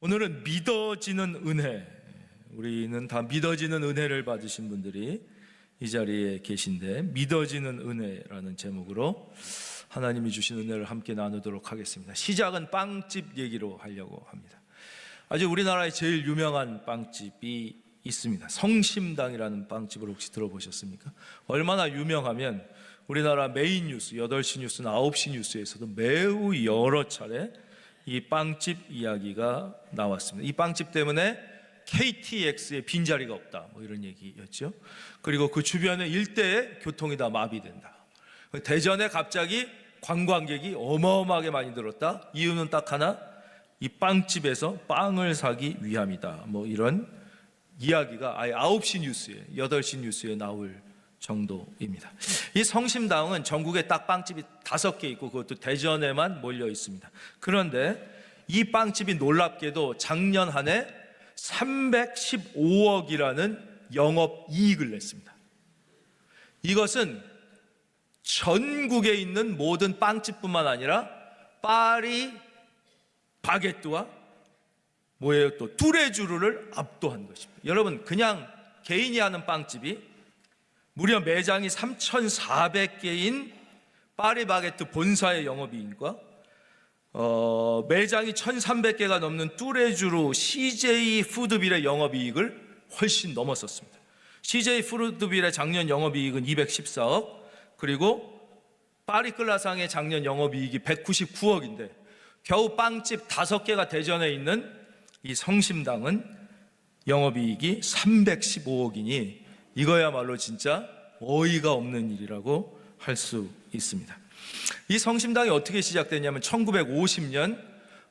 오늘은 믿어지는 은혜, 우리는 다 믿어지는 은혜를 받으신 분들이 이 자리에 계신데, 믿어지는 은혜라는 제목으로 하나님이 주신 은혜를 함께 나누도록 하겠습니다. 시작은 빵집 얘기로 하려고 합니다. 아주 우리나라에 제일 유명한 빵집이 있습니다. 성심당이라는 빵집을 혹시 들어보셨습니까? 얼마나 유명하면 우리나라 메인 뉴스, 8시 뉴스나 9시 뉴스에서도 매우 여러 차례 이 빵집 이야기가 나왔습니다. 이 빵집 때문에 KTX에 빈자리가 없다, 뭐 이런 얘기였죠. 그리고 그 주변의 일대의 교통이 다 마비된다. 대전에 갑자기 관광객이 어마어마하게 많이 늘었다. 이유는 딱 하나, 이 빵집에서 빵을 사기 위함이다, 뭐 이런 이야기가 아예 9시 뉴스에, 8시 뉴스에 나올 정도입니다. 이 성심당은 전국에 딱 빵집이 5개 있고 그것도 대전에만 몰려 있습니다. 그런데 이 빵집이 놀랍게도 작년 한 해 315억이라는 영업이익을 냈습니다. 이것은 전국에 있는 모든 빵집뿐만 아니라 파리 바게뜨와 뭐예요, 또 뚜레쥬르를 압도한 것입니다. 여러분, 그냥 개인이 하는 빵집이 무려 매장이 3,400개인 파리 바게뜨 본사의 영업이익과 매장이 1,300개가 넘는 뚜레쥬르 CJ 푸드빌의 영업이익을 훨씬 넘었었습니다. CJ 푸드빌의 작년 영업이익은 214억, 그리고 파리 클라상의 작년 영업이익이 199억인데 겨우 빵집 5개가 대전에 있는 이 성심당은 영업이익이 315억이니 이거야말로 진짜 어이가 없는 일이라고 할 수 있습니다. 이 성심당이 어떻게 시작됐냐면 1950년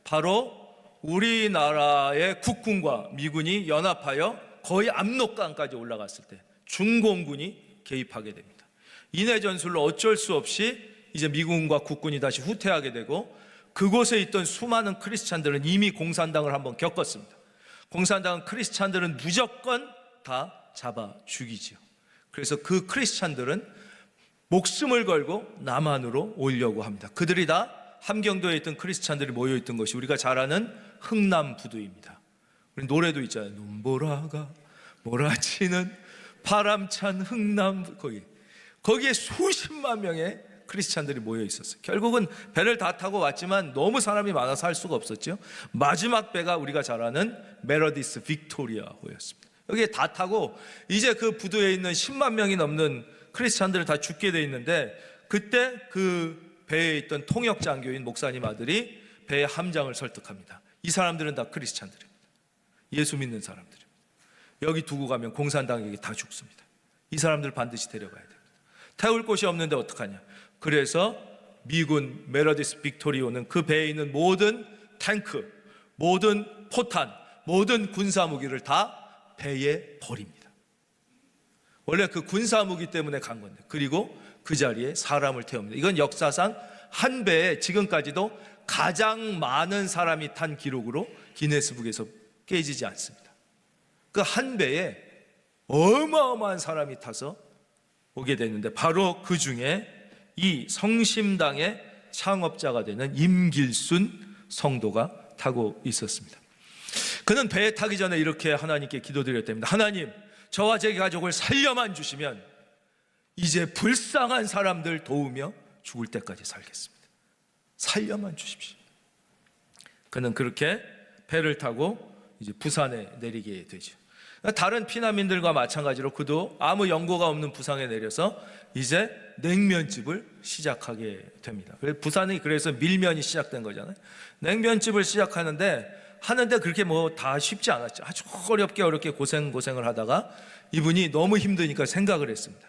바로 우리나라의 국군과 미군이 연합하여 거의 압록강까지 올라갔을 때 중공군이 개입하게 됩니다. 인해 전술로 어쩔 수 없이 이제 미군과 국군이 다시 후퇴하게 되고, 그곳에 있던 수많은 크리스찬들은 이미 공산당을 한번 겪었습니다. 공산당은 크리스찬들은 무조건 다 잡아 죽이지요. 그래서 그 크리스찬들은 목숨을 걸고 남한으로 오려고 합니다. 그들이 다 함경도에 있던 크리스찬들이 모여있던 것이 우리가 잘 아는 흥남부두입니다. 우리 노래도 있잖아요. 눈보라가 몰아치는 바람찬 흥남, 거기에 수십만 명의 크리스찬들이 모여 있었어요. 결국은 배를 다 타고 왔지만 너무 사람이 많아서 할 수가 없었죠. 마지막 배가 우리가 잘 아는 메르디스 빅토리아호였습니다. 여기에 다 타고 이제 그 부두에 있는 10만 명이 넘는 크리스찬들을 다 죽게 돼 있는데, 그때 그 배에 있던 통역장교인 목사님 아들이 배의 함장을 설득합니다. 이 사람들은 다 크리스찬들입니다. 예수 믿는 사람들입니다. 여기 두고 가면 공산당에게 다 죽습니다. 이 사람들 반드시 데려가야 됩니다. 태울 곳이 없는데 어떡하냐. 그래서 미군 메르디스 빅토리오는 그 배에 있는 모든 탱크, 모든 포탄, 모든 군사무기를 다 배에 버립니다. 원래 그 군사무기 때문에 간 건데, 그리고 그 자리에 사람을 태웁니다. 이건 역사상 한 배에 지금까지도 가장 많은 사람이 탄 기록으로 기네스북에서 깨지지 않습니다. 그 한 배에 어마어마한 사람이 타서 오게 됐는데, 바로 그 중에 이 성심당의 창업자가 되는 임길순 성도가 타고 있었습니다. 그는 배에 타기 전에 이렇게 하나님께 기도드렸답니다. 하나님, 저와 제 가족을 살려만 주시면 이제 불쌍한 사람들 도우며 죽을 때까지 살겠습니다. 살려만 주십시오. 그는 그렇게 배를 타고 이제 부산에 내리게 되죠. 다른 피난민들과 마찬가지로 그도 아무 연고가 없는 부산에 내려서 이제 냉면집을 시작하게 됩니다. 부산이 그래서 밀면이 시작된 거잖아요. 냉면집을 시작하는데 그렇게 뭐 다 쉽지 않았죠. 아주 어렵게 고생을 하다가 이분이 너무 힘드니까 생각을 했습니다.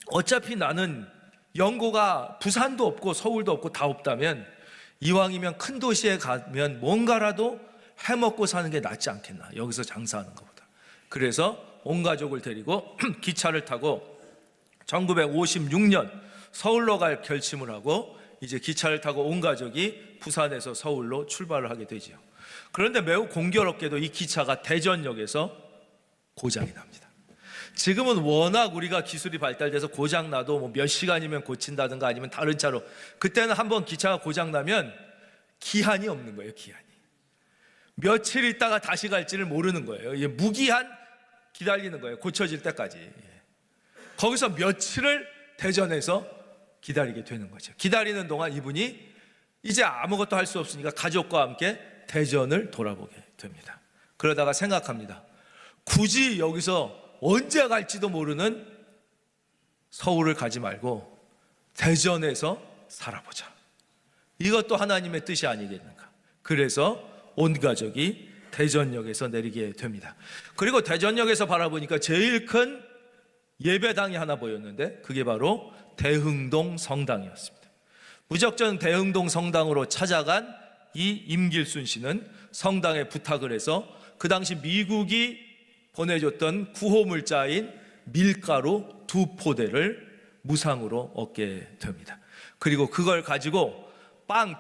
어차피 나는 연고가 부산도 없고 서울도 없고 다 없다면 이왕이면 큰 도시에 가면 뭔가라도 해먹고 사는 게 낫지 않겠나, 여기서 장사하는 것보다. 그래서 온 가족을 데리고 기차를 타고 1956년 서울로 갈 결심을 하고 이제 기차를 타고 온 가족이 부산에서 서울로 출발을 하게 되지요. 그런데 매우 공교롭게도 이 기차가 대전역에서 고장이 납니다. 지금은 워낙 우리가 기술이 발달돼서 고장 나도 뭐 몇 시간이면 고친다든가 아니면 다른 차로, 그때는 한번 기차가 고장 나면 기한이 없는 거예요. 기한이. 며칠 있다가 다시 갈지를 모르는 거예요. 이게 무기한 기다리는 거예요. 고쳐질 때까지. 거기서 며칠을 대전에서 기다리게 되는 거죠. 기다리는 동안 이분이 이제 아무것도 할 수 없으니까 가족과 함께 대전을 돌아보게 됩니다. 그러다가 생각합니다. 굳이 여기서 언제 갈지도 모르는 서울을 가지 말고 대전에서 살아보자. 이것도 하나님의 뜻이 아니겠는가. 그래서 온 가족이 대전역에서 내리게 됩니다. 그리고 대전역에서 바라보니까 제일 큰 예배당이 하나 보였는데 그게 바로 대흥동 성당이었습니다. 무작정 대흥동 성당으로 찾아간 이 임길순 씨는 성당에 부탁을 해서 그 당시 미국이 보내줬던 구호물자인 밀가루 2포대를 무상으로 얻게 됩니다. 그리고 그걸 가지고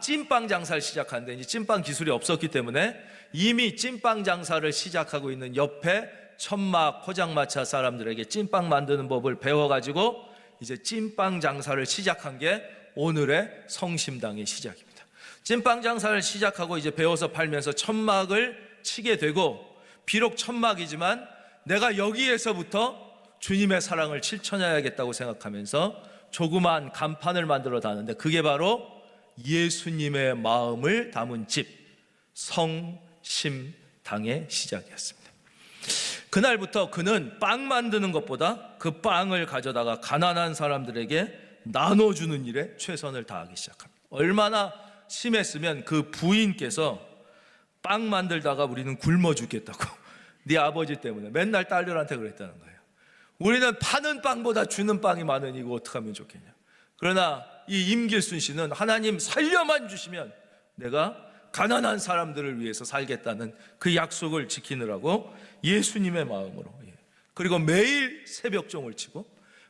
찐빵 장사를 시작하는데 이제 찐빵 기술이 없었기 때문에 이미 찐빵 장사를 시작하고 있는 옆에 천막 포장마차 사람들에게 찐빵 만드는 법을 배워가지고 이제 찐빵 장사를 시작한 게 오늘의 성심당의 시작입니다. 찐빵 장사를 시작하고 이제 배워서 팔면서 천막을 치게 되고, 비록 천막이지만 내가 여기에서부터 주님의 사랑을 실천해야겠다고 생각하면서 조그만 간판을 만들어 다는데 그게 바로 예수님의 마음을 담은 집 성심당의 시작이었습니다. 그날부터 그는 빵 만드는 것보다 그 빵을 가져다가 가난한 사람들에게 나눠주는 일에 최선을 다하기 시작합니다. 얼마나 심했으면 그 부인께서 빵 만들다가 우리는 굶어 죽겠다고 네 아버지 때문에 맨날 딸들한테 그랬다는 거예요. 우리는 파는 빵보다 주는 빵이 많으니 이거 어떻게 하면 좋겠냐. 그러나 이 임길순 씨는 하나님 살려만 주시면 내가 가난한 사람들을 위해서 살겠다는 그 약속을 지키느라고 예수님의 마음으로, 그리고 매일 새벽종을 치고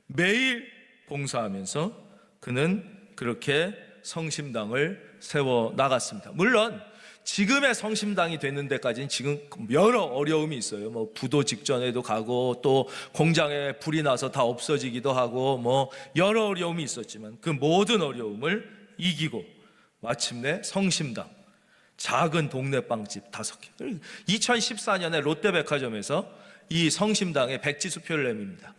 매일 봉사하면서 그는 그렇게 성심당을 세워 나갔습니다. 물론 지금의 성심당이 되는 데까지는 지금 여러 어려움이 있어요. 뭐 부도 직전에도 가고 또 공장에 불이 나서 다 없어지기도 하고 뭐 여러 어려움이 있었지만 그 모든 어려움을 이기고 마침내 성심당, 작은 동네 빵집 5개. 2014년에 롯데백화점에서 이 성심당에 백지수표를 내밉니다.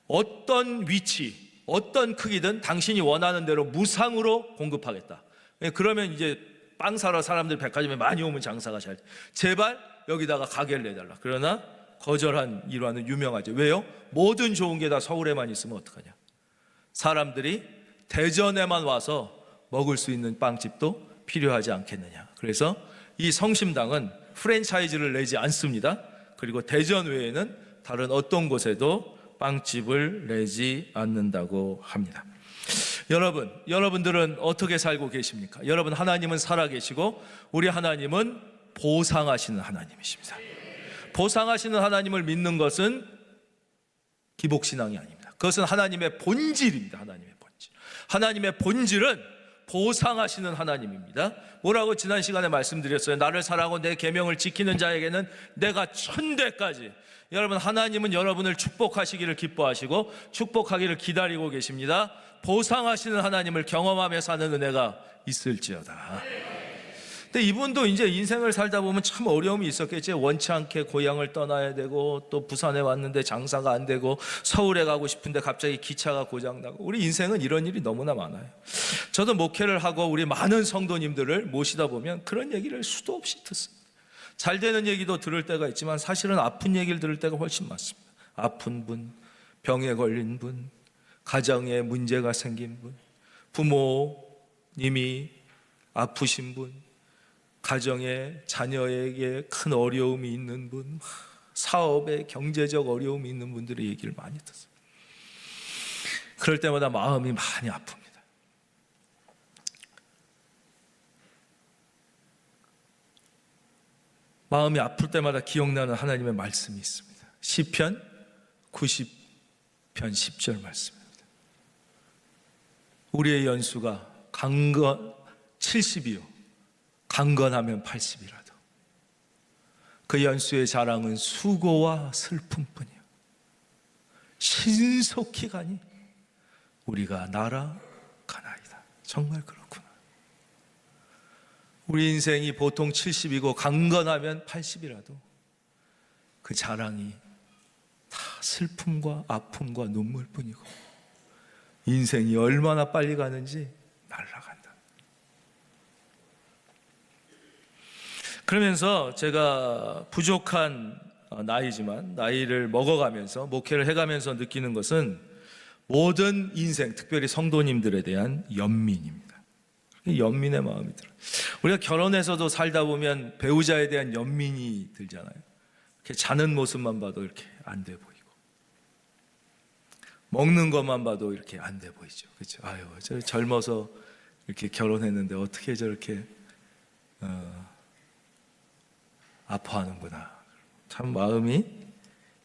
어떤 위치, 어떤 크기든 당신이 원하는 대로 무상으로 공급하겠다. 그러면 이제 빵 사러 사람들 백화점에 많이 오면 장사가 잘 돼. 제발 여기다가 가게를 내달라. 그러나 거절한 일화는 유명하죠. 왜요? 모든 좋은 게 다 서울에만 있으면 어떡하냐. 사람들이 대전에만 와서 먹을 수 있는 빵집도 필요하지 않겠느냐. 그래서 이 성심당은 프랜차이즈를 내지 않습니다. 그리고 대전 외에는 다른 어떤 곳에도 빵집을 내지 않는다고 합니다. 여러분들은 어떻게 살고 계십니까? 여러분, 하나님은 살아계시고 우리 하나님은 보상하시는 하나님이십니다. 보상하시는 하나님을 믿는 것은 기복신앙이 아닙니다. 그것은 하나님의 본질입니다. 하나님의 본질. 하나님의 본질은 보상하시는 하나님입니다. 뭐라고 지난 시간에 말씀드렸어요? 나를 사랑하고 내 계명을 지키는 자에게는 내가 천대까지. 여러분, 하나님은 여러분을 축복하시기를 기뻐하시고 축복하기를 기다리고 계십니다. 보상하시는 하나님을 경험하며 사는 은혜가 있을지어다. 근데 이분도 이제 인생을 살다 보면 참 어려움이 있었겠지. 원치 않게 고향을 떠나야 되고 또 부산에 왔는데 장사가 안 되고 서울에 가고 싶은데 갑자기 기차가 고장나고. 우리 인생은 이런 일이 너무나 많아요. 저도 목회를 하고 우리 많은 성도님들을 모시다 보면 그런 얘기를 수도 없이 듣습니다. 잘 되는 얘기도 들을 때가 있지만 사실은 아픈 얘기를 들을 때가 훨씬 많습니다. 아픈 분, 병에 걸린 분, 가정에 문제가 생긴 분, 부모님이 아프신 분, 가정에 자녀에게 큰 어려움이 있는 분, 사업에 경제적 어려움이 있는 분들의 얘기를 많이 듣습니다. 그럴 때마다 마음이 많이 아픕니다. 마음이 아플 때마다 기억나는 하나님의 말씀이 있습니다. 시편 90편 10절 말씀입니다. 우리의 연수가 70이요 강건하면 80이라도 그 연수의 자랑은 수고와 슬픔뿐이요 신속히 가니 우리가 날아가나이다. 정말 그렇구나. 우리 인생이 보통 70이고 강건하면 80이라도 그 자랑이 다 슬픔과 아픔과 눈물뿐이고 인생이 얼마나 빨리 가는지 날아간다. 그러면서 제가 부족한 나이지만 나이를 먹어가면서 목회를 해가면서 느끼는 것은 모든 인생, 특별히 성도님들에 대한 연민입니다. 연민의 마음이 들어요. 우리가 결혼해서도 살다 보면 배우자에 대한 연민이 들잖아요. 이렇게 자는 모습만 봐도 이렇게 안 돼 보이고 먹는 것만 봐도 이렇게 안 돼 보이죠. 그렇죠? 아유, 저 젊어서 이렇게 결혼했는데 어떻게 저렇게 아파하는구나. 참 마음이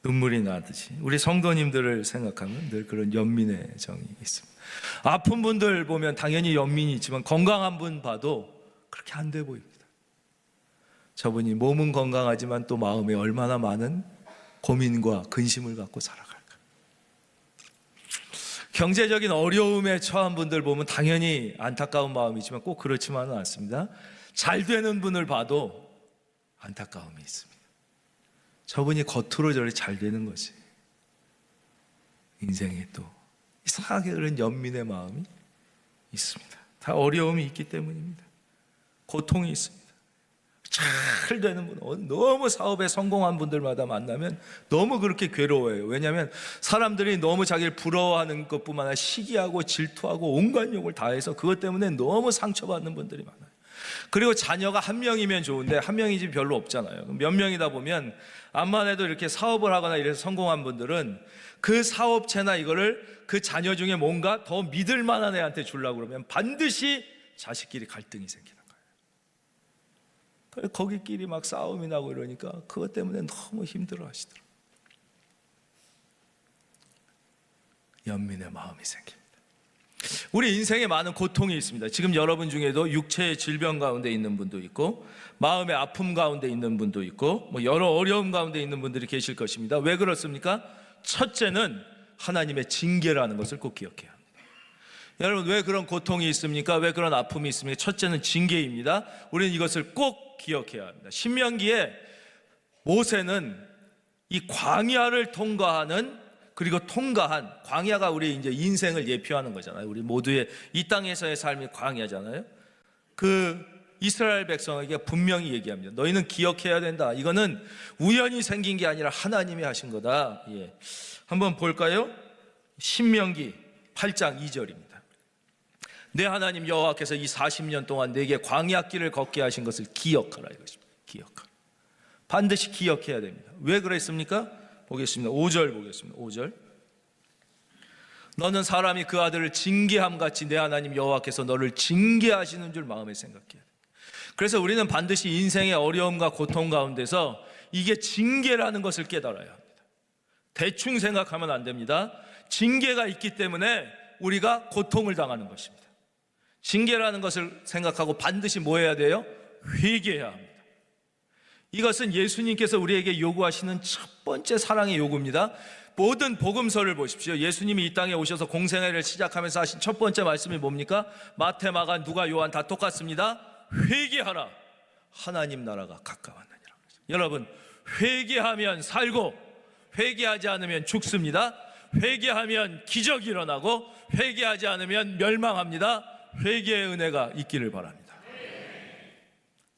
눈물이 나듯이 우리 성도님들을 생각하면 늘 그런 연민의 정이 있습니다. 아픈 분들 보면 당연히 연민이 있지만 건강한 분 봐도 그렇게 안 돼 보입니다. 저분이 몸은 건강하지만 또 마음에 얼마나 많은 고민과 근심을 갖고 살아갈까. 경제적인 어려움에 처한 분들 보면 당연히 안타까운 마음이지만 꼭 그렇지만은 않습니다. 잘 되는 분을 봐도 안타까움이 있습니다. 저분이 겉으로 저렇게 잘 되는 거지 인생에 또 이상하게 그런 연민의 마음이 있습니다. 다 어려움이 있기 때문입니다. 고통이 있습니다. 잘 되는 분, 너무 사업에 성공한 분들마다 만나면 너무 그렇게 괴로워해요. 왜냐하면 사람들이 너무 자기를 부러워하는 것뿐만 아니라 시기하고 질투하고 온갖 욕을 다 해서 그것 때문에 너무 상처받는 분들이 많아요. 그리고 자녀가 한 명이면 좋은데 한 명이지 별로 없잖아요. 몇 명이다 보면 암만 해도 이렇게 사업을 하거나 이래서 성공한 분들은 그 사업체나 이거를 그 자녀 중에 뭔가 더 믿을 만한 애한테 주려고 그러면 반드시 자식끼리 갈등이 생기는 거예요. 거기끼리 막 싸움이 나고 이러니까 그것 때문에 너무 힘들어 하시더라고요. 연민의 마음이 생깁니다. 우리 인생에 많은 고통이 있습니다. 지금 여러분 중에도 육체의 질병 가운데 있는 분도 있고 마음의 아픔 가운데 있는 분도 있고 여러 어려움 가운데 있는 분들이 계실 것입니다. 왜 그렇습니까? 첫째는 하나님의 징계라는 것을 꼭 기억해야 합니다. 여러분, 왜 그런 고통이 있습니까? 왜 그런 아픔이 있습니까? 첫째는 징계입니다. 우리는 이것을 꼭 기억해야 합니다. 신명기에 모세는 이 광야를 통과하는 그리고 통과한 광야가 우리 이제 인생을 예표하는 거잖아요. 우리 모두의 이 땅에서의 삶이 광야잖아요. 그 이스라엘 백성에게 분명히 얘기합니다. 너희는 기억해야 된다. 이거는 우연히 생긴 게 아니라 하나님이 하신 거다. 예. 한번 볼까요? 신명기 8장 2절입니다. 내 하나님 여호와께서 이 40년 동안 내게 광야길을 걷게 하신 것을 기억하라 이것입니다. 기억하라. 반드시 기억해야 됩니다. 왜 그랬습니까? 보겠습니다. 5절 보겠습니다. 5절. 너는 사람이 그 아들을 징계함 같이 내 하나님 여호와께서 너를 징계하시는 줄 마음에 생각해야 돼. 그래서 우리는 반드시 인생의 어려움과 고통 가운데서 이게 징계라는 것을 깨달아야 합니다. 대충 생각하면 안 됩니다. 징계가 있기 때문에 우리가 고통을 당하는 것입니다. 징계라는 것을 생각하고 반드시 뭐 해야 돼요? 회개해야 합니다. 이것은 예수님께서 우리에게 요구하시는 첫 번째 사랑의 요구입니다. 모든 복음서를 보십시오. 예수님이 이 땅에 오셔서 공생애를 시작하면서 하신 첫 번째 말씀이 뭡니까? 마태, 마가, 누가, 요한 다 똑같습니다. 회개하라. 하나님 나라가 가까웠느니라. 여러분, 회개하면 살고 회개하지 않으면 죽습니다. 회개하면 기적이 일어나고 회개하지 않으면 멸망합니다. 회개의 은혜가 있기를 바랍니다.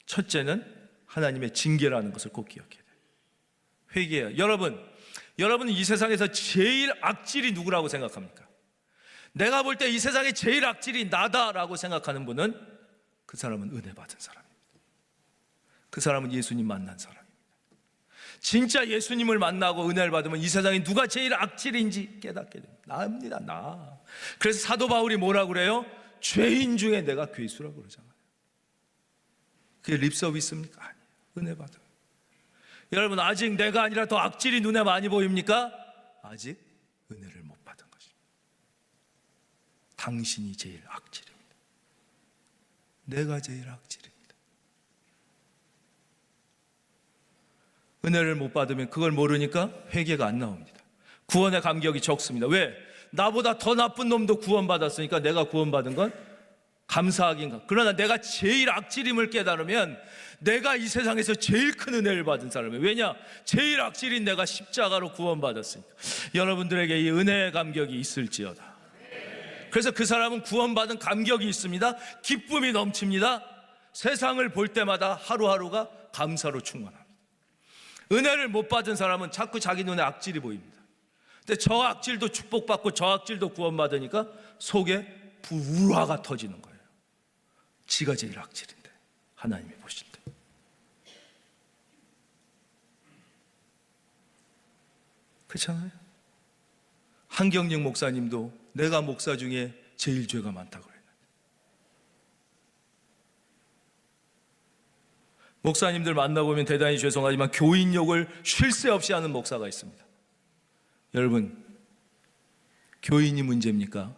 첫째는 하나님의 징계라는 것을 꼭 기억해야 돼요. 회개해요. 여러분은 이 세상에서 제일 악질이 누구라고 생각합니까? 내가 볼 때 이 세상에 제일 악질이 나다라고 생각하는 분은 그 사람은 은혜 받은 사람입니다. 그 사람은 예수님 만난 사람입니다. 진짜 예수님을 만나고 은혜를 받으면 이 세상에 누가 제일 악질인지 깨닫게 됩니다. 나입니다. 나. 그래서 사도 바울이 뭐라고 그래요? 죄인 중에 내가 괴수라고 그러잖아요. 그게 립서비스입니까? 아니에요. 은혜 받아요. 여러분, 아직 내가 아니라 더 악질이 눈에 많이 보입니까? 아직 은혜를 못 받은 것입니다. 당신이 제일 악질입니다. 내가 제일 악질입니다. 은혜를 못 받으면 그걸 모르니까 회개가 안 나옵니다. 구원의 감격이 적습니다. 왜? 나보다 더 나쁜 놈도 구원받았으니까 내가 구원받은 건 감사하긴가. 그러나 내가 제일 악질임을 깨달으면 내가 이 세상에서 제일 큰 은혜를 받은 사람이에요. 왜냐? 제일 악질인 내가 십자가로 구원받았으니까. 여러분들에게 이 은혜의 감격이 있을지어다. 그래서 그 사람은 구원받은 감격이 있습니다. 기쁨이 넘칩니다. 세상을 볼 때마다 하루하루가 감사로 충만합니다. 은혜를 못 받은 사람은 자꾸 자기 눈에 악질이 보입니다. 근데 저 악질도 축복받고 저 악질도 구원받으니까 속에 불화가 터지는 거예요. 지가 제일 악질인데 하나님이 보실 때. 그렇잖아요. 한경영 목사님도 내가 목사 중에 제일 죄가 많다고 그랬는데, 목사님들 만나보면 대단히 죄송하지만 교인욕을 쉴 새 없이 하는 목사가 있습니다. 여러분, 교인이 문제입니까?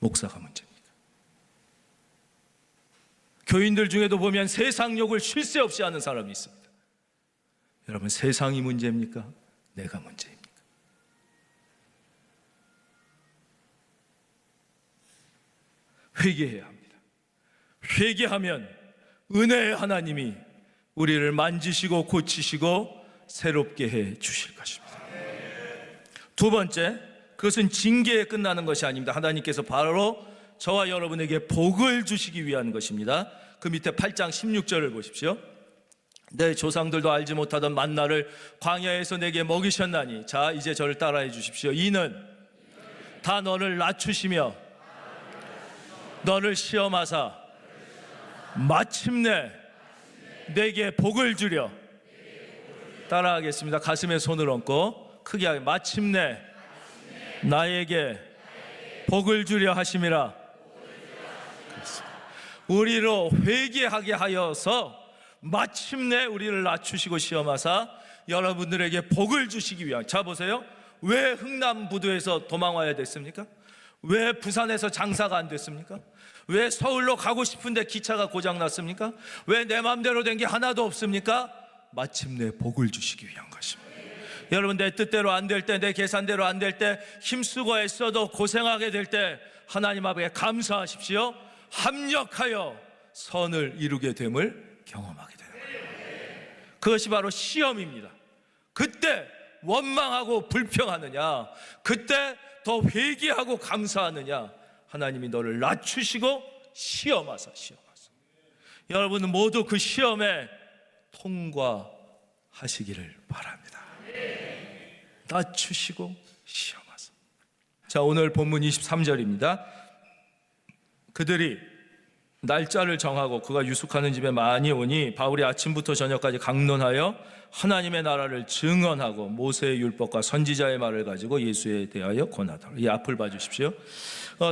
목사가 문제입니까? 교인들 중에도 보면 세상 욕을 쉴 새 없이 하는 사람이 있습니다. 여러분, 세상이 문제입니까? 내가 문제입니까? 회개해야 합니다. 회개하면 은혜의 하나님이 우리를 만지시고 고치시고 새롭게 해 주실 것입니다. 두 번째, 그것은 징계에 끝나는 것이 아닙니다. 하나님께서 바로 저와 여러분에게 복을 주시기 위한 것입니다. 그 밑에 8장 16절을 보십시오. 내 조상들도 알지 못하던 만나를 광야에서 내게 먹이셨나니 자 이제 저를 따라해 주십시오. 이는 다 너를 낮추시며 너를 시험하사 마침내 내게 복을 주려. 따라하겠습니다. 가슴에 손을 얹고 크게 하게. 마침내 나에게 복을 주려 하심이라. 우리로 회개하게 하여서 마침내 우리를 낮추시고 시험하사 여러분들에게 복을 주시기 위한. 자 보세요. 왜 흥남부두에서 도망와야 됐습니까? 왜 부산에서 장사가 안 됐습니까? 왜 서울로 가고 싶은데 기차가 고장났습니까? 왜 내 맘대로 된 게 하나도 없습니까? 마침내 복을 주시기 위한 것입니다. 여러분, 내 뜻대로 안 될 때, 내 계산대로 안 될 때, 힘쓰고 애써도 고생하게 될 때 하나님 앞에 감사하십시오. 합력하여 선을 이루게 됨을 경험하게 되는 거예요. 그것이 바로 시험입니다. 그때 원망하고 불평하느냐, 그때 더 회개하고 감사하느냐, 하나님이 너를 낮추시고 시험하사. 여러분은 모두 그 시험에 통과하시기를 바랍니다. 낮추시고 시험하사. 자, 오늘 본문 23절입니다. 그들이 날짜를 정하고 그가 유숙하는 집에 많이 오니 바울이 아침부터 저녁까지 강론하여 하나님의 나라를 증언하고 모세의 율법과 선지자의 말을 가지고 예수에 대하여 권하더라. 이 앞을 봐주십시오.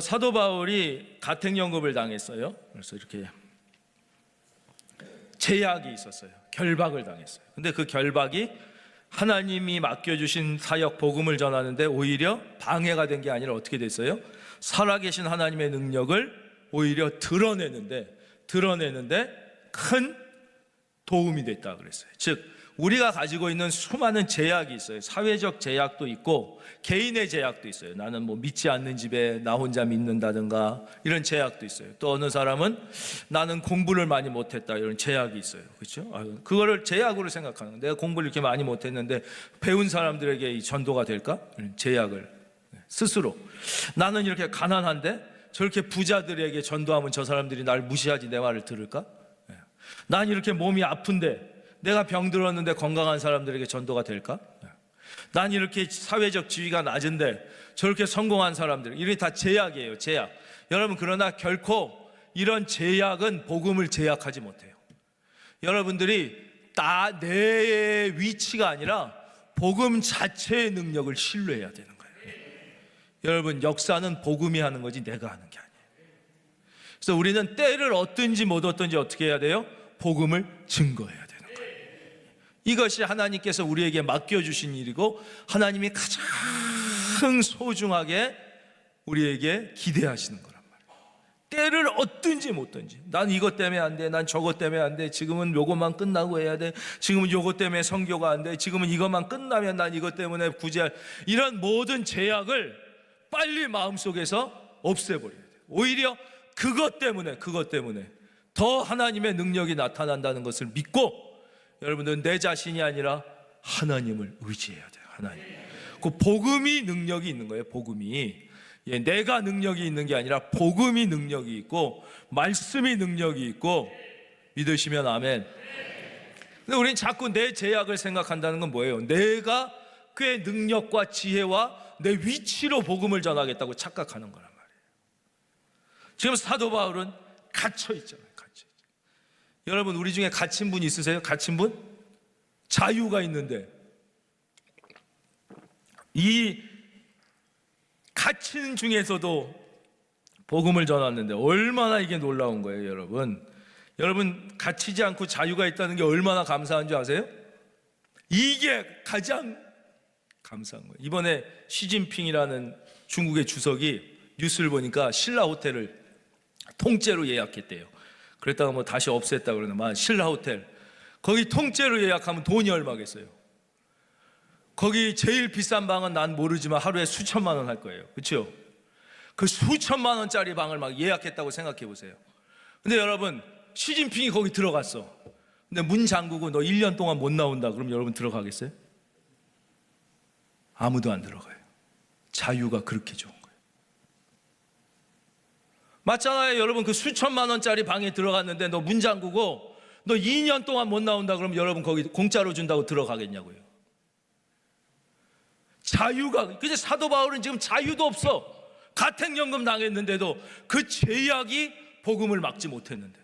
사도 바울이 가택연금을 당했어요. 그래서 이렇게 제약이 있었어요. 결박을 당했어요. 근데 그 결박이 하나님이 맡겨주신 사역 복음을 전하는데 오히려 방해가 된 게 아니라 어떻게 됐어요? 살아계신 하나님의 능력을 오히려 드러내는데 큰 도움이 됐다 그랬어요. 즉 우리가 가지고 있는 수많은 제약이 있어요. 사회적 제약도 있고 개인의 제약도 있어요. 나는 뭐 믿지 않는 집에 나 혼자 믿는다든가 이런 제약도 있어요. 또 어느 사람은 나는 공부를 많이 못했다 이런 제약이 있어요. 그렇죠? 그거를 제약으로 생각하는 거예요. 내가 공부를 이렇게 많이 못했는데 배운 사람들에게 이 전도가 될까? 이런 제약을 스스로. 나는 이렇게 가난한데 저렇게 부자들에게 전도하면 저 사람들이 날 무시하지 내 말을 들을까? 난 이렇게 몸이 아픈데 내가 병들었는데 건강한 사람들에게 전도가 될까? 난 이렇게 사회적 지위가 낮은데 저렇게 성공한 사람들, 이게 다 제약이에요. 제약. 여러분, 그러나 결코 이런 제약은 복음을 제약하지 못해요. 여러분들이 내 위치가 아니라 복음 자체의 능력을 신뢰해야 되는 거예요. 여러분, 역사는 복음이 하는 거지 내가 하는 게 아니에요. 그래서 우리는 때를 얻든지 못 얻든지 어떻게 해야 돼요? 복음을 증거해야 되는 거예요. 이것이 하나님께서 우리에게 맡겨주신 일이고 하나님이 가장 소중하게 우리에게 기대하시는 거란 말이에요. 때를 얻든지 못 얻든지. 난 이것 때문에 안 돼, 난 저것 때문에 안 돼, 지금은 요것만 끝나고 해야 돼, 지금은 요것 때문에 선교가 안 돼, 지금은 이것만 끝나면 난 이것 때문에 구제할, 이런 모든 제약을 빨리 마음속에서 없애버려야 돼요. 오히려 그것 때문에 더 하나님의 능력이 나타난다는 것을 믿고 여러분들은 내 자신이 아니라 하나님을 의지해야 돼요. 하나님. 그 복음이 능력이 있는 거예요. 복음이. 내가 능력이 있는 게 아니라 복음이 능력이 있고 말씀이 능력이 있고, 믿으시면 아멘. 근데 우리는 자꾸 내 제약을 생각한다는 건 뭐예요? 내가 그의 능력과 지혜와 내 위치로 복음을 전하겠다고 착각하는 거란 말이에요. 지금 사도 바울은 갇혀 있잖아요. 여러분, 우리 중에 갇힌 분 있으세요? 갇힌 분? 자유가 있는데 이 갇힌 중에서도 복음을 전하는데 얼마나 이게 놀라운 거예요. 여러분 갇히지 않고 자유가 있다는 게 얼마나 감사한 줄 아세요? 이게 가장 감사한 거예요. 이번에 시진핑이라는 중국의 주석이 뉴스를 보니까 신라 호텔을 통째로 예약했대요. 그랬다가 뭐 다시 없앴다 그러나, 신라 호텔 거기 통째로 예약하면 돈이 얼마겠어요? 거기 제일 비싼 방은 난 모르지만 하루에 수천만 원 할 거예요. 그렇죠? 그 수천만 원짜리 방을 막 예약했다고 생각해 보세요. 근데 여러분, 시진핑이 거기 들어갔어. 근데 문 잠그고 너 1년 동안 못 나온다. 그럼 여러분 들어가겠어요? 아무도 안 들어가요. 자유가 그렇게 좋은 거예요. 맞잖아요. 여러분, 그 수천만 원짜리 방에 들어갔는데 너 문 잠그고 너 2년 동안 못 나온다. 그럼 여러분 거기 공짜로 준다고 들어가겠냐고요. 자유가. 근데 사도 바울은 지금 자유도 없어. 가택연금 당했는데도 그 죄악이 복음을 막지 못했는데,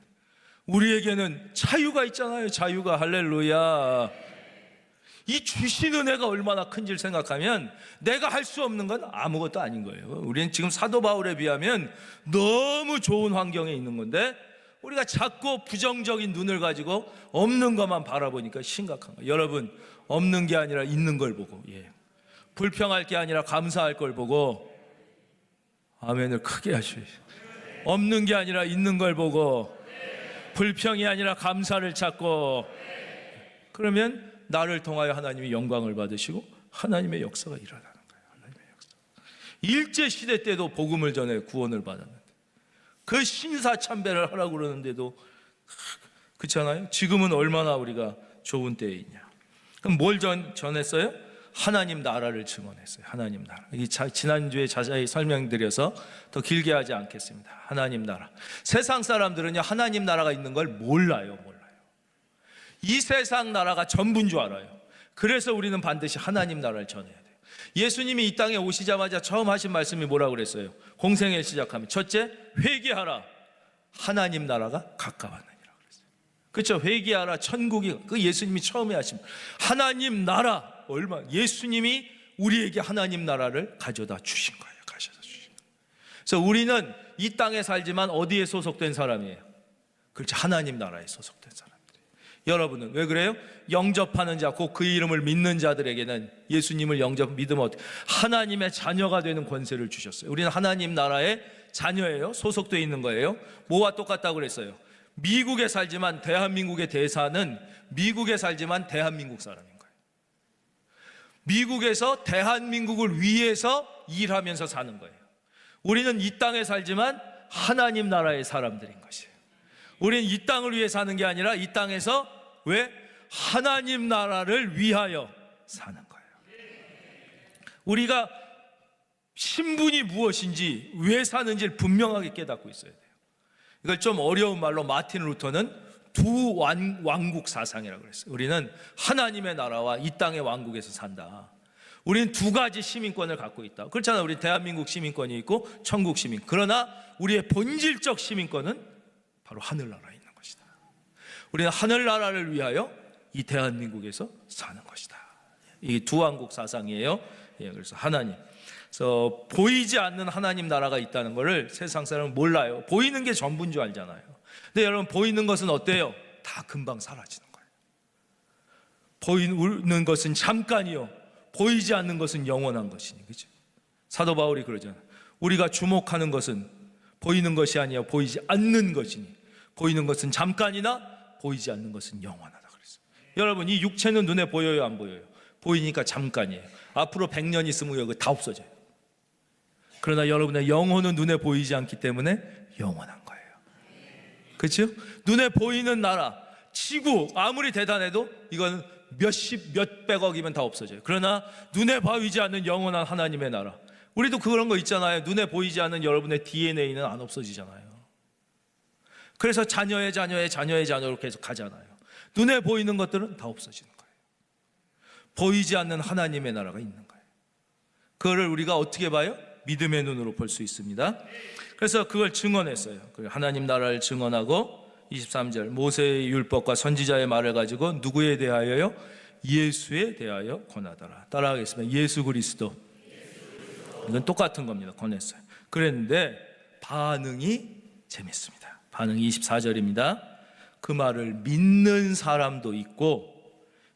우리에게는 자유가 있잖아요. 자유가. 할렐루야. 이 주신 은혜가 얼마나 큰지를 생각하면 내가 할 수 없는 건 아무것도 아닌 거예요. 우리는 지금 사도 바울에 비하면 너무 좋은 환경에 있는 건데, 우리가 자꾸 부정적인 눈을 가지고 없는 것만 바라보니까 심각한 거예요. 여러분, 없는 게 아니라 있는 걸 보고, 불평할 게 아니라 감사할 걸 보고, 아멘을 크게 하시죠. 없는 게 아니라 있는 걸 보고, 불평이 아니라 감사를 찾고, 그러면 나를 통하여 하나님이 영광을 받으시고 하나님의 역사가 일어나는 거예요. 하나님의 역사. 일제 시대 때도 복음을 전해 구원을 받았는데, 그 신사참배를 하라고 그러는데도, 그렇잖아요. 지금은 얼마나 우리가 좋은 때에 있냐. 그럼 뭘 전했어요? 하나님 나라를 증언했어요. 하나님 나라. 지난주에 자세히 설명드려서 더 길게 하지 않겠습니다. 하나님 나라. 세상 사람들은요, 하나님 나라가 있는 걸 몰라요. 이 세상 나라가 전부인 줄 알아요. 그래서 우리는 반드시 하나님 나라를 전해야 돼요. 예수님이 이 땅에 오시자마자 처음 하신 말씀이 뭐라고 그랬어요? 공생애를 시작하면 첫째, 회개하라. 하나님 나라가 가까웠느니라 그랬어요. 그렇죠? 회개하라. 천국이, 그 예수님이 처음에 하신 하나님 나라. 예수님이 우리에게 하나님 나라를 가져다 주신 거예요. 그래서 우리는 이 땅에 살지만 어디에 소속된 사람이에요? 그렇죠. 하나님 나라에 소속된 사람. 여러분은 왜 그래요? 영접하는 자, 곧 그 이름을 믿는 자들에게는, 예수님을 믿으면 어떻게? 하나님의 자녀가 되는 권세를 주셨어요. 우리는 하나님 나라의 자녀예요. 소속되어 있는 거예요. 뭐와 똑같다고 그랬어요? 미국에 살지만 대한민국의 대사는 미국에 살지만 대한민국 사람인 거예요. 미국에서 대한민국을 위해서 일하면서 사는 거예요. 우리는 이 땅에 살지만 하나님 나라의 사람들인 것이에요. 우리는 이 땅을 위해 사는 게 아니라 이 땅에서 왜? 하나님 나라를 위하여 사는 거예요. 우리가 신분이 무엇인지, 왜 사는지를 분명하게 깨닫고 있어야 돼요. 이걸 좀 어려운 말로 마틴 루터는 두 왕국 사상이라고 그랬어요. 우리는 하나님의 나라와 이 땅의 왕국에서 산다. 우리는 두 가지 시민권을 갖고 있다. 그렇잖아요. 우리 대한민국 시민권이 있고 천국 시민. 그러나 우리의 본질적 시민권은 바로 하늘나라에 있는 것이다. 우리는 하늘나라를 위하여 이 대한민국에서 사는 것이다. 이게 두 왕국 사상이에요. 그래서 하나님. 그래서 보이지 않는 하나님 나라가 있다는 것을 세상 사람은 몰라요. 보이는 게 전부인 줄 알잖아요. 근데 여러분, 보이는 것은 어때요? 다 금방 사라지는 거예요. 보이는 것은 잠깐이요, 보이지 않는 것은 영원한 것이니. 그렇죠? 사도 바울이 그러잖아요. 우리가 주목하는 것은 보이는 것이 아니야 보이지 않는 것이니, 보이는 것은 잠깐이나 보이지 않는 것은 영원하다 그랬어요. 여러분, 이 육체는 눈에 보여요, 안 보여요? 보이니까 잠깐이에요. 앞으로 100년 있으면 여기 다 없어져요. 그러나 여러분의 영혼은 눈에 보이지 않기 때문에 영원한 거예요. 그렇죠? 눈에 보이는 나라, 지구 아무리 대단해도 이건 몇백억이면 다 없어져요. 그러나 눈에 보이지 않는 영원한 하나님의 나라, 우리도 그런 거 있잖아요. 눈에 보이지 않는 여러분의 DNA는 안 없어지잖아요. 그래서 자녀의 자녀로 계속 가잖아요. 눈에 보이는 것들은 다 없어지는 거예요. 보이지 않는 하나님의 나라가 있는 거예요. 그거를 우리가 어떻게 봐요? 믿음의 눈으로 볼 수 있습니다. 그래서 그걸 증언했어요. 하나님 나라를 증언하고 23절 모세의 율법과 선지자의 말을 가지고 누구에 대하여요? 예수에 대하여 권하더라. 따라하겠습니다. 예수 그리스도. 이건 똑같은 겁니다. 권했어요. 그랬는데 반응이 재밌습니다. 반응이 24절입니다. 그 말을 믿는 사람도 있고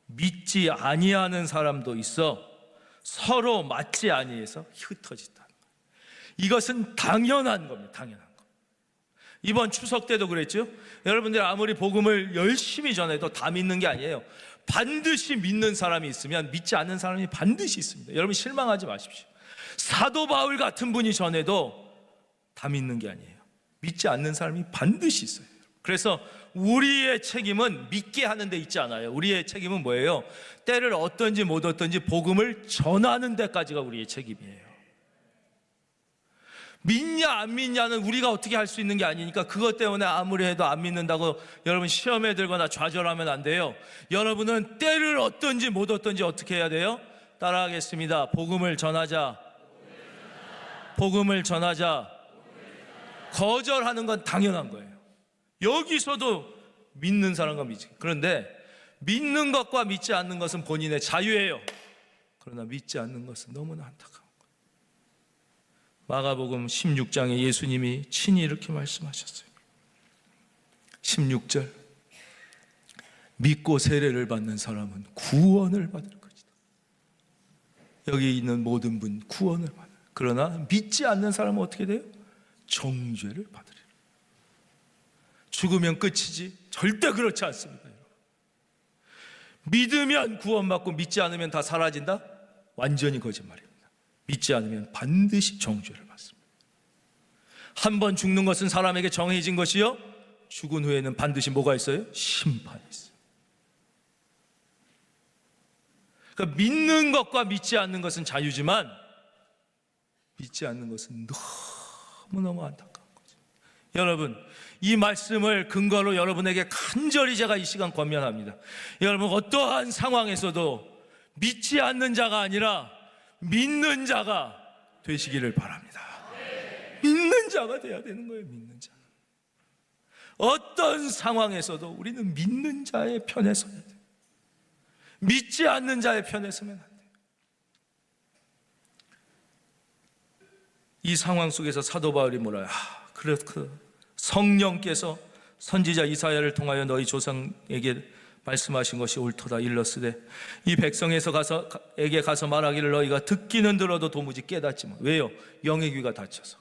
믿지 아니하는 사람도 있어 서로 맞지 아니해서 흩어진다. 이것은 당연한 겁니다. 당연한 거. 이번 추석 때도 그랬죠. 여러분들 아무리 복음을 열심히 전해도 다 믿는 게 아니에요. 반드시 믿는 사람이 있으면 믿지 않는 사람이 반드시 있습니다. 여러분 실망하지 마십시오. 사도 바울 같은 분이 전해도 다 믿는 게 아니에요. 믿지 않는 사람이 반드시 있어요. 그래서 우리의 책임은 믿게 하는 데 있지 않아요. 우리의 책임은 뭐예요? 때를 얻든지 못 얻든지 복음을 전하는 데까지가 우리의 책임이에요. 믿냐 안 믿냐는 우리가 어떻게 할 수 있는 게 아니니까 그것 때문에 아무리 해도 안 믿는다고 여러분 시험에 들거나 좌절하면 안 돼요. 여러분은 때를 얻든지 못 얻든지 어떻게 해야 돼요? 따라하겠습니다. 복음을 전하자. 복음을 전하자. 거절하는 건 당연한 거예요. 여기서도 믿는 사람과 믿지. 그런데 믿는 것과 믿지 않는 것은 본인의 자유예요. 그러나 믿지 않는 것은 너무나 안타까운 거예요. 마가복음 16장에 예수님이 친히 이렇게 말씀하셨어요. 16절 믿고 세례를 받는 사람은 구원을 받을 것이다. 여기 있는 모든 분 구원을 받아요. 그러나 믿지 않는 사람은 어떻게 돼요? 정죄를 받으리라. 죽으면 끝이지 절대 그렇지 않습니다. 믿으면 구원받고 믿지 않으면 다 사라진다? 완전히 거짓말입니다. 믿지 않으면 반드시 정죄를 받습니다. 한 번 죽는 것은 사람에게 정해진 것이요, 죽은 후에는 반드시 뭐가 있어요? 심판이 있어요. 그러니까 믿는 것과 믿지 않는 것은 자유지만 믿지 않는 것은 너무너무 안타까운 거죠. 여러분, 이 말씀을 근거로 여러분에게 간절히 제가 이 시간 권면합니다. 여러분, 어떠한 상황에서도 믿지 않는 자가 아니라 믿는 자가 되시기를 바랍니다. 믿는 자가 돼야 되는 거예요. 믿는 자. 어떤 상황에서도 우리는 믿는 자의 편에 서야 돼요. 믿지 않는 자의 편에 서면 안 돼요. 이 상황 속에서 사도 바울이 뭐라? 성령께서 선지자 이사야를 통하여 너희 조상에게 말씀하신 것이 옳도다 일렀으되 이 백성에게 가서 말하기를 너희가 듣기는 들어도 도무지 깨닫지 못. 왜요? 영의 귀가 닫혀서.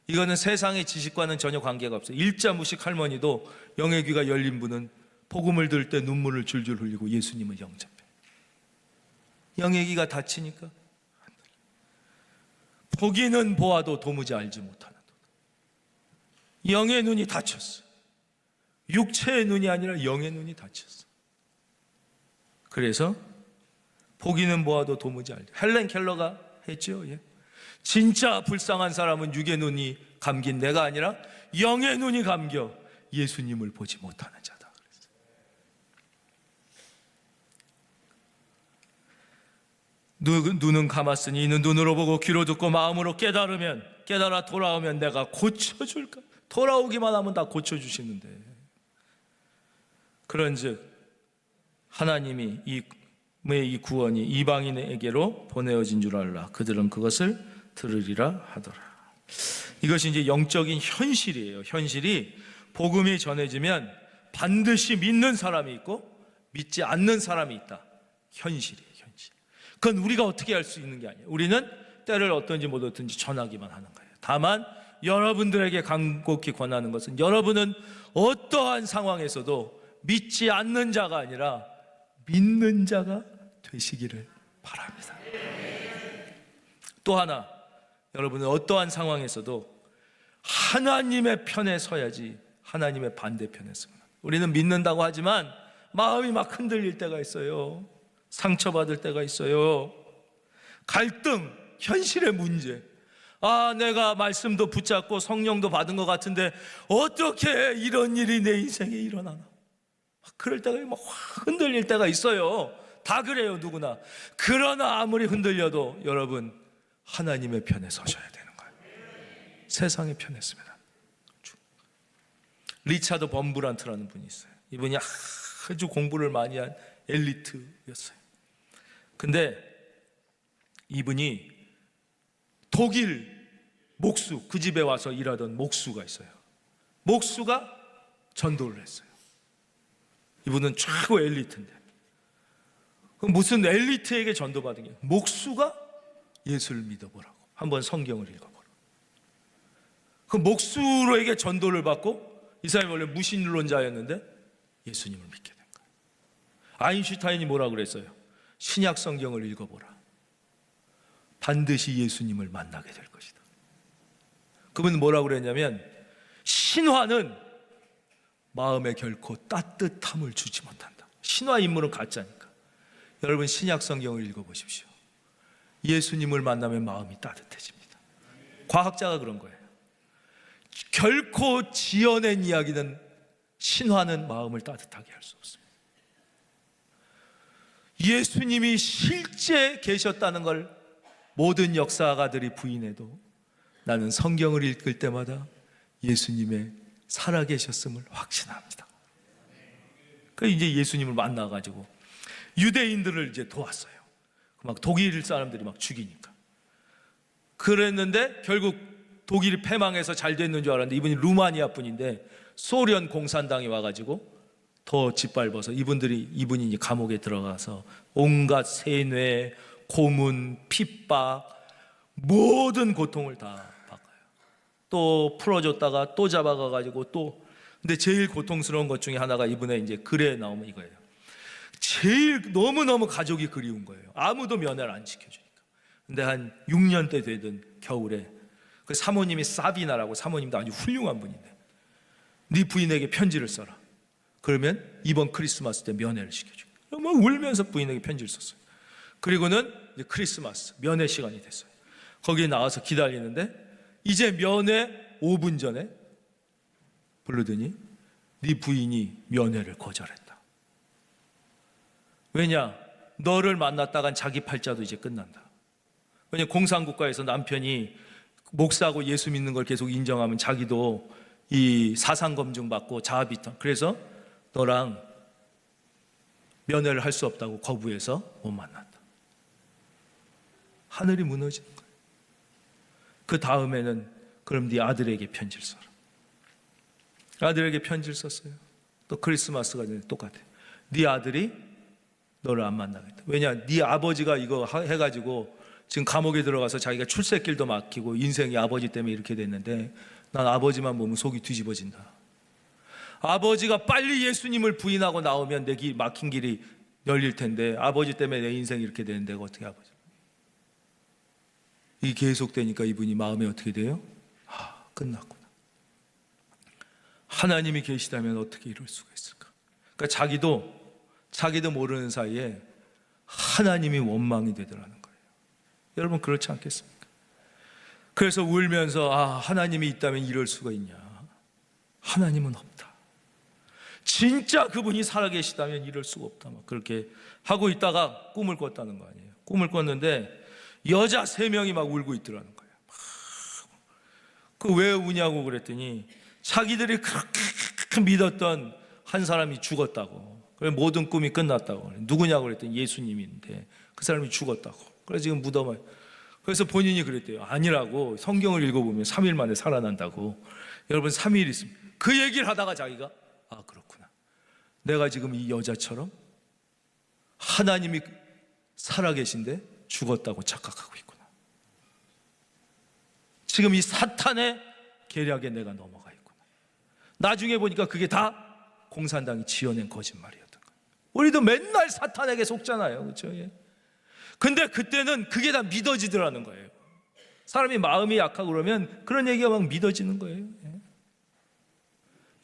이거는 세상의 지식과는 전혀 관계가 없어요. 일자무식 할머니도 영의 귀가 열린 분은 복음을 들을 때 눈물을 줄줄 흘리고 예수님을 영접해. 영의 귀가 닫히니까 보기는 보아도 도무지 알지 못하는 도다. 영의 눈이 닫혔어. 육체의 눈이 아니라 영의 눈이 닫혔어. 그래서 보기는 보아도 도무지 알지. 헬렌 켈러가 했죠. 예. 진짜 불쌍한 사람은 육의 눈이 감긴 내가 아니라 영의 눈이 감겨 예수님을 보지 못하는 자다. 눈은 감았으니 이는 눈으로 보고 귀로 듣고 마음으로 깨달아 돌아오면 내가 고쳐줄까? 돌아오기만 하면 다 고쳐주시는데. 그런즉 하나님이 이 구원이 이방인에게로 보내어진 줄 알라. 그들은 그것을 들으리라 하더라. 이것이 이제 영적인 현실이에요. 현실이 복음이 전해지면 반드시 믿는 사람이 있고 믿지 않는 사람이 있다. 현실이에요. 현실. 그건 우리가 어떻게 할 수 있는 게 아니에요. 우리는 때를 얻든지 못 얻든지 전하기만 하는 거예요. 다만 여러분들에게 간곡히 권하는 것은 여러분은 어떠한 상황에서도 믿지 않는 자가 아니라 믿는 자가 되시기를 바랍니다. 또 하나, 여러분은 어떠한 상황에서도 하나님의 편에 서야지 하나님의 반대편에 섭니다. 우리는 믿는다고 하지만 마음이 막 흔들릴 때가 있어요. 상처받을 때가 있어요. 갈등, 현실의 문제. 내가 말씀도 붙잡고 성령도 받은 것 같은데 어떻게 이런 일이 내 인생에 일어나나. 그럴 때가 막 흔들릴 때가 있어요. 다 그래요, 누구나. 그러나 아무리 흔들려도 여러분, 하나님의 편에 서셔야 되는 거예요. 세상의 편에 섭니다. 리차드 범브란트라는 분이 있어요. 이분이 아주 공부를 많이 한 엘리트였어요. 근데 이분이 독일 목수, 그 집에 와서 일하던 목수가 있어요. 목수가 전도를 했어요. 이분은 최고 엘리트인데, 무슨 엘리트에게 전도받은 게, 목수가 예수를 믿어보라고, 한번 성경을 읽어보라고. 그 목수로에게 전도를 받고, 이 사람이 원래 무신론자였는데 예수님을 믿게 된 거예요. 아인슈타인이 뭐라고 그랬어요? 신약 성경을 읽어보라. 반드시 예수님을 만나게 될 것이다. 그분은 뭐라고 그랬냐면, 신화는 마음에 결코 따뜻함을 주지 못한다. 신화 인물은 가짜니까. 여러분, 신약 성경을 읽어보십시오. 예수님을 만나면 마음이 따뜻해집니다. 과학자가 그런 거예요. 결코 지어낸 이야기는, 신화는 마음을 따뜻하게 할 수 없습니다. 예수님이 실제 계셨다는 걸 모든 역사가들이 부인해도 나는 성경을 읽을 때마다 예수님의 살아계셨음을 확신합니다. 그래서 이제 예수님을 만나가지고 유대인들을 이제 도왔어요. 막 독일 사람들이 막 죽이니까. 그랬는데 결국 독일이 패망해서 잘 됐는 줄 알았는데, 이분이 루마니아 분인데 소련 공산당이 와가지고 더 짓밟아서 이분이 이제 감옥에 들어가서 온갖 세뇌, 고문, 핍박, 모든 고통을 다 받아요. 또 풀어줬다가 또 잡아가가지고 또. 근데 제일 고통스러운 것 중에 하나가 이분의 이제 글에 나오면 이거예요. 제일 너무너무 가족이 그리운 거예요. 아무도 면회를 안 시켜주니까. 근데 한 6년 때 되던 겨울에 그 사모님이 사비나라고, 사모님도 아주 훌륭한 분인데, 네 부인에게 편지를 써라. 그러면 이번 크리스마스 때 면회를 시켜줘. 막 울면서 부인에게 편지를 썼어요. 그리고는 이제 크리스마스 면회 시간이 됐어요. 거기에 나와서 기다리는데 이제 면회 5분 전에 부르더니 네 부인이 면회를 거절했다. 왜냐? 너를 만났다간 자기 팔자도 이제 끝난다. 왜냐? 공산국가에서 남편이 목사하고 예수 믿는 걸 계속 인정하면 자기도 이 사상검증 받고 자아비탄, 그래서 너랑 면회를 할 수 없다고 거부해서 못 만났다. 하늘이 무너지는 거예요. 그 다음에는 그럼 네 아들에게 편지를 써라. 아들에게 편지를 썼어요. 또 크리스마스가 전에 똑같아요. 네 아들이 너를 안 만나겠다. 왜냐? 네 아버지가 이거 해가지고 지금 감옥에 들어가서 자기가 출세길도 막히고 인생이 아버지 때문에 이렇게 됐는데, 난 아버지만 보면 속이 뒤집어진다. 아버지가 빨리 예수님을 부인하고 나오면 내 길 막힌 길이 열릴 텐데, 아버지 때문에 내 인생이 이렇게 되는데 어떻게 아버지. 이 계속되니까 이분이 마음에 어떻게 돼요? 끝났구나. 하나님이 계시다면 어떻게 이럴 수가 있을까? 그러니까 자기도 모르는 사이에 하나님이 원망이 되더라는 거예요. 여러분, 그렇지 않겠습니까? 그래서 울면서 하나님이 있다면 이럴 수가 있냐? 하나님은 없다. 진짜 그분이 살아계시다면 이럴 수가 없다. 막 그렇게 하고 있다가 꿈을 꿨다는 거 아니에요. 꿈을 꿨는데 여자 3명이 막 울고 있더라는 거예요. 그 왜 우냐고 그랬더니 자기들이 그렇게 믿었던 한 사람이 죽었다고. 그래서 모든 꿈이 끝났다고. 누구냐고 그랬더니 예수님인데 그 사람이 죽었다고. 그래서 지금 무덤에. 그래서 본인이 그랬대요. 아니라고. 성경을 읽어보면 3일 만에 살아난다고. 여러분, 3일 있습니다. 그 얘기를 하다가 자기가 그렇구나. 내가 지금 이 여자처럼 하나님이 살아계신데 죽었다고 착각하고 있구나. 지금 이 사탄의 계략에 내가 넘어가 있구나. 나중에 보니까 그게 다 공산당이 지어낸 거짓말이었던 거예요. 우리도 맨날 사탄에게 속잖아요. 그렇죠? 예. 근데 그때는 그게 다 믿어지더라는 거예요. 사람이 마음이 약하고 그러면 그런 얘기가 막 믿어지는 거예요. 예.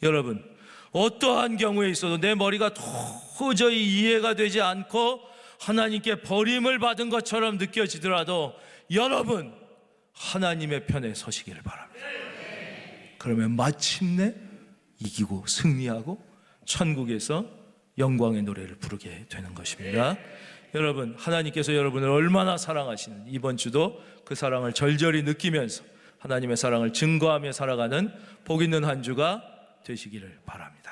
여러분, 어떠한 경우에 있어도 내 머리가 도저히 이해가 되지 않고 하나님께 버림을 받은 것처럼 느껴지더라도 여러분, 하나님의 편에 서시기를 바랍니다. 그러면 마침내 이기고 승리하고 천국에서 영광의 노래를 부르게 되는 것입니다. 여러분, 하나님께서 여러분을 얼마나 사랑하시는, 이번 주도 그 사랑을 절절히 느끼면서 하나님의 사랑을 증거하며 살아가는 복 있는 한 주가 되시기를 바랍니다.